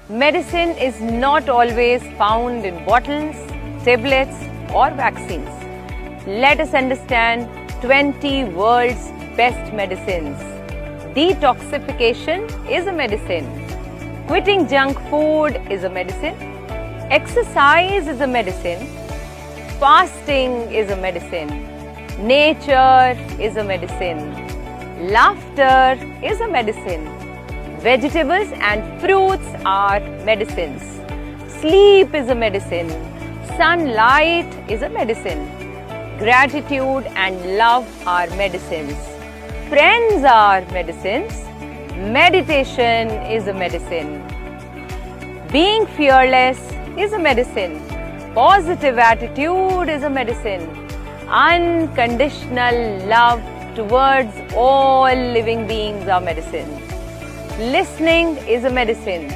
Medicine is not always found in bottles, tablets or vaccines. Let us understand 20 world's best medicines. Detoxification is a medicine. Quitting junk food is a medicine. Exercise is a medicine. Fasting is a medicine. Nature is a medicine. Laughter is a medicine. Vegetables and fruits are medicines. Sleep is a medicine. Sunlight is a medicine. Gratitude and love are medicines. Friends are medicines. Meditation is a medicine. Being fearless is a medicine. Positive attitude is a medicine. Unconditional love towards all living beings are medicine. Listening is a medicine.